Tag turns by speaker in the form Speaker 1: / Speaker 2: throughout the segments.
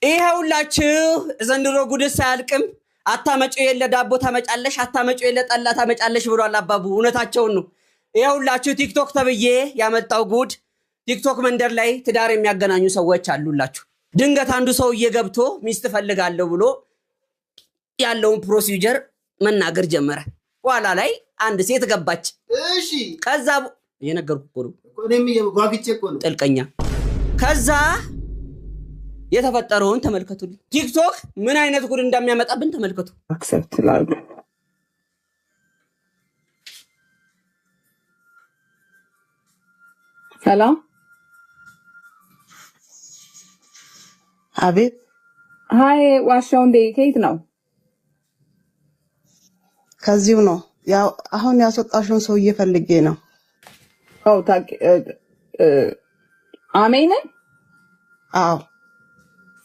Speaker 1: ይሄውላችሁ ዘንድሮ ጉድስ አያልቅም። አታመጪ የለ ዳቦ ታመጫለሽ፣ አታመጪ የለ ጠላ ታመጫለሽ ብሏል አባቡ። እውነታቸውን ነው። ይሄውላችሁ ቲክቶክ ተብዬ ያመጣው ጉድ። ቲክቶክ መንደር ላይ ትዳር የሚያገናኙ ሰዎች አሉላችሁ። ድንገት አንዱ ሰውዬ ገብቶ ሚስት ፈልጋለሁ ብሎ ያለውን ፕሮሲጀር መናገር ጀመረ። ኋላ ላይ አንድ ሴት ገባች።
Speaker 2: እሺ
Speaker 1: ከዛ የነገርኩ ነው
Speaker 2: እኔም ጓግቼ እኮ ነው
Speaker 1: ጥልቀኛ። ከዛ የተፈጠረውን ተመልከቱልኝ። ቲክቶክ ምን አይነት ጉድ እንደሚያመጣብን ተመልከቱ።
Speaker 3: አክሰፕት ላሉ ሰላም
Speaker 4: አቤት።
Speaker 3: ሃይ ዋሻው እንደ ከየት ነው?
Speaker 4: ከዚሁ ነው። ያው አሁን ያስወጣሽውን ሰውዬ ፈልጌ ነው።
Speaker 3: ታቂ አሜን።
Speaker 4: አዎ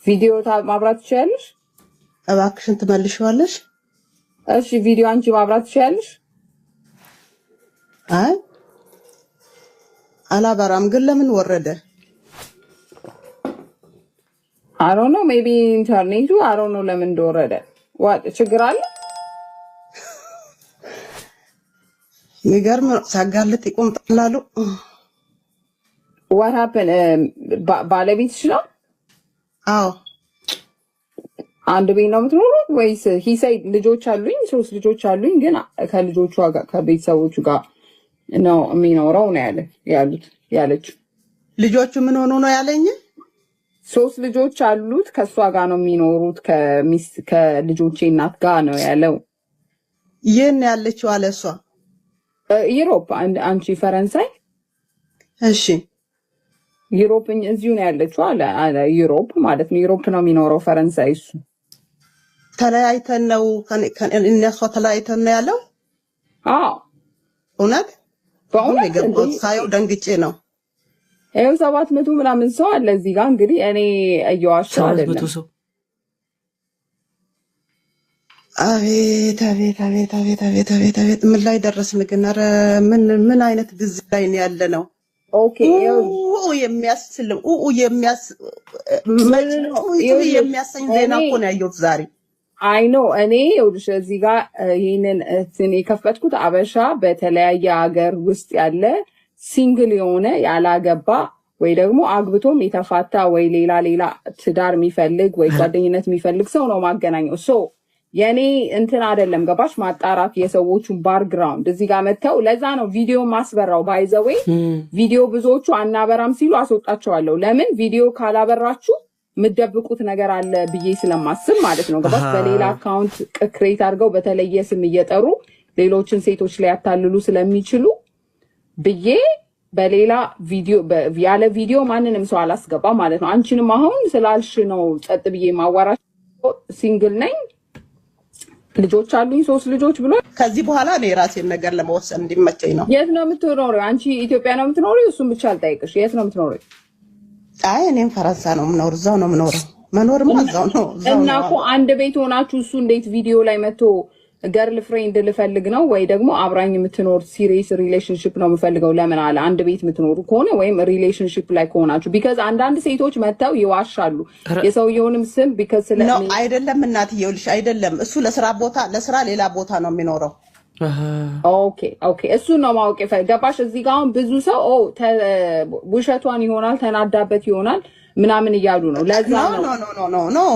Speaker 3: ቪዲዮ ማብራት ትችያለሽ?
Speaker 4: እባክሽን ትመልሺዋለሽ?
Speaker 3: እሺ ቪዲዮ አንቺ ማብራት ትችያለሽ?
Speaker 4: አይ አላበራም። ግን ለምን ወረደ?
Speaker 3: I don't know, maybe ኢንተርኔቱ I don't know ለምን እንደወረደ። ዋት ችግር አለ?
Speaker 4: የሚገርም ሳጋልጥ ይቆምጣላሉ።
Speaker 3: What happened? ባለቤትሽ ነው?
Speaker 4: አዎ
Speaker 3: አንድ ቤት ነው የምትኖሩት ወይስ? he said ልጆች አሉኝ፣ 3 ልጆች አሉኝ፣ ግን ከልጆቹ ጋር ከቤተሰቦቹ ጋር ነው የሚኖረው ነው ያለችው።
Speaker 4: ልጆቹ ምን ሆኖ ነው ያለኝ?
Speaker 3: 3 ልጆች አሉት፣ ከሷ ጋር ነው የሚኖሩት፣ ከልጆቼ እናት ጋር ነው ያለው።
Speaker 4: ይሄን ያለችው አለ እሷ።
Speaker 3: ዩሮፕ አንቺ ፈረንሳይ?
Speaker 4: እሺ
Speaker 3: ዩሮፕ እዚሁ ነው ያለችው አለ ዩሮፕ ማለት ነው። ዩሮፕ ነው የሚኖረው ፈረንሳይ። እሱ
Speaker 4: ተለያይተን ነው እነሷ ተለያይተን ነው ያለው።
Speaker 3: አዎ
Speaker 4: እውነት በእውነት የገባው ሳየው ደንግጬ ነው።
Speaker 3: ይኸው 700 ምናምን ሰው አለ እዚህ ጋር። እንግዲህ እኔ እየዋሻሁ አይደለም። አቤት
Speaker 4: አቤት አቤት አቤት አቤት አቤት አቤት ምን ላይ ደረስን ግን? ኧረ ምን አይነት ጊዜ ላይ ነው ያለ ነው?
Speaker 3: ኦኬ
Speaker 4: የሚያስልም የሚያሰኝ ዜና እኮ ነው ያየሁት ዛሬ።
Speaker 3: አይ ኖ እኔ ይኸውልሽ እዚህ ጋር ይሄንን የከፈትኩት አበሻ በተለያየ ሀገር ውስጥ ያለ ሲንግል የሆነ ያላገባ ወይ ደግሞ አግብቶም የተፋታ ወይ ሌላ ትዳር የሚፈልግ ወይ ጓደኝነት የሚፈልግ ሰው ነው ማገናኘው። ሶ የኔ እንትን አይደለም ገባሽ? ማጣራት የሰዎቹን ባክግራውንድ እዚህ ጋር መተው። ለዛ ነው ቪዲዮ ማስበራው። ባይዘዌ ቪዲዮ ብዙዎቹ አናበራም ሲሉ አስወጣቸዋለሁ። ለምን ቪዲዮ ካላበራችሁ የምትደብቁት ነገር አለ ብዬ ስለማስብ ማለት ነው ገባሽ? በሌላ አካውንት ክሬት አድርገው በተለየ ስም እየጠሩ ሌሎችን ሴቶች ላይ ያታልሉ ስለሚችሉ ብዬ በሌላ ቪዲዮ ያለ ቪዲዮ ማንንም ሰው አላስገባ ማለት ነው። አንቺንም አሁን ስላልሽ ነው ጸጥ ብዬ ማዋራሽ። ሲንግል ነኝ፣ ልጆች አሉኝ፣ 3 ልጆች ብሎ
Speaker 4: ከዚህ በኋላ እኔ የራሴን ነገር ለመወሰን እንዲመቸኝ ነው።
Speaker 3: የት ነው የምትኖሪው አንቺ? ኢትዮጵያ ነው የምትኖሪው? እሱን ብቻ አልጠይቅሽ። የት ነው የምትኖሪው?
Speaker 4: አይ እኔም ፈረንሳ ነው የምኖር። እዛው ነው የምኖረው። መኖርማ እዛው ነው።
Speaker 3: እና እኮ አንድ ቤት ሆናችሁ እሱ እንዴት ቪዲዮ ላይ መጥቶ ገርል ፍሬንድ ልፈልግ ነው ወይ ደግሞ አብራኝ የምትኖር ሲሪየስ ሪሌሽንሽፕ ነው የምፈልገው ለምን አለ? አንድ ቤት የምትኖሩ ከሆነ ወይም ሪሌሽንሽፕ ላይ ከሆናችሁ። ቢካዝ አንዳንድ ሴቶች መጥተው ይዋሻሉ የሰውየውንም ስም ቢካዝ ስለ
Speaker 4: ነው አይደለም። እናትዬው ልሽ አይደለም እሱ ለስራ ሌላ ቦታ ነው የሚኖረው።
Speaker 3: ኦኬ እሱ ነው ማወቅ ገባሽ? እዚህ ጋር አሁን ብዙ ሰው ውሸቷን ይሆናል ተናዳበት ይሆናል ምናምን እያሉ ነው። ለዛ
Speaker 4: ነው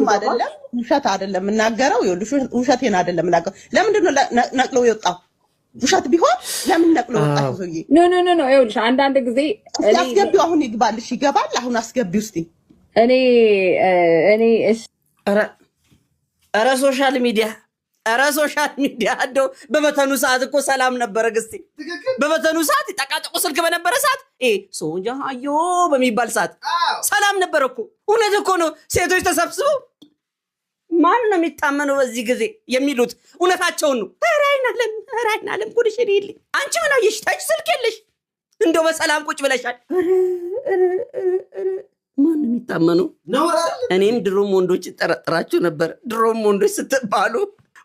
Speaker 4: አይደለም ውሸት አይደለም እናገረው። ይኸውልሽ ውሸቴን አይደለም እናገረው። ለምንድን ነው ነቅሎ የወጣው? ውሸት ቢሆን ለምን ነቅሎ ወጣው? ሰውዬ
Speaker 3: ኖ ይኸውልሽ አንዳንድ ጊዜ
Speaker 4: አስገቢው። አሁን ይግባልሽ ይገባል። አሁን አስገቢው እስቲ።
Speaker 3: እኔ
Speaker 1: ኧረ ሶሻል ሚዲያ እንደው በበተኑ ሰዓት እኮ ሰላም ነበረ። ግስቲ በበተኑ ሰዓት ጠቃጠቁ ስልክ በነበረ ሰዓት ሶንጃ አዮ በሚባል ሰዓት ሰላም ነበረ እኮ። እውነት እኮ ነው። ሴቶች ተሰብስበው ማን ነው የሚታመነው በዚህ ጊዜ የሚሉት እውነታቸውን ነው። ራይናለም ጉድሽ ይልኝ። አንቺ ምን አየሽ? ታች ስልክ የለሽ እንደው በሰላም ቁጭ ብለሻል። ማን ነው የሚታመነው? እኔም ድሮም ወንዶች ጠረጥራችሁ ነበር። ድሮም ወንዶች ስትባሉ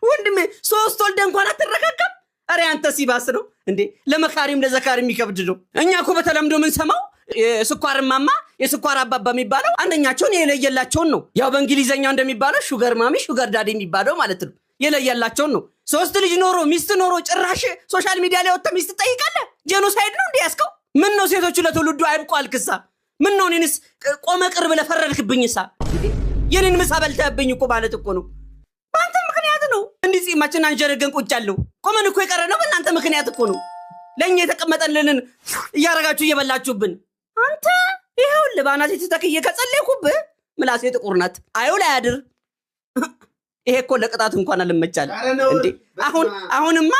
Speaker 1: ወንድሜ 3 ወልደ እንኳን አትረጋጋም። አረ አንተ ሲባስ ነው እንዴ? ለመካሪም ለዘካሪም የሚከብድ ነው። እኛ እኮ በተለምዶ ምን ሰማው የስኳር ማማ የስኳር አባባ የሚባለው አንደኛቸውን የለየላቸውን ነው። ያው በእንግሊዘኛው እንደሚባለው ሹገር ማሚ ሹገር ዳዲ የሚባለው ማለት ነው። የለየላቸውን ነው። 3 ልጅ ኖሮ ሚስት ኖሮ ጭራሽ ሶሻል ሚዲያ ላይ ወጥተህ ሚስት ትጠይቃለህ? ጄኖሳይድ ነው እንዴ ያስከው? ምን ነው ሴቶቹ ለትውልዱ አይብቁ አልክሳ? ምን ነው እኔንስ ቆመ ቅርብ ለፈረድክብኝሳ? የኔን ምሳ በልተህብኝ እኮ ማለት እኮ ነው። በአንተ ምክንያት ነው እንዲህ ጺማችን አንጀረገን ቁጭ ያለው። ቆመን እኮ የቀረ ነው በእናንተ ምክንያት እኮ ነው። ለኛ የተቀመጠልንን እያረጋችሁ እየበላችሁብን። አንተ ይሄው ለባናት ተተክየ ከጸለይኩብህ ምላሴ ጥቁር ናት። አይውል አያድር። ይሄ እኮ ለቅጣት እንኳን አልመቻለ እንዴ። አሁንማ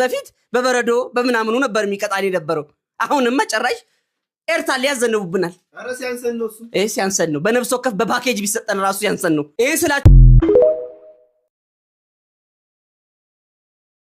Speaker 1: በፊት በበረዶ በምናምኑ ነበር የሚቀጣን የነበረው። አሁንማ ጨራሽ ኤርታል ያዘንቡብናል።
Speaker 2: አረ ሲያንሰን ነው እሱ።
Speaker 1: ሲያንሰን ነው። በነፍስ ወከፍ በፓኬጅ ቢሰጠን ራሱ ያንሰን ነው። ይሄ ስላችሁ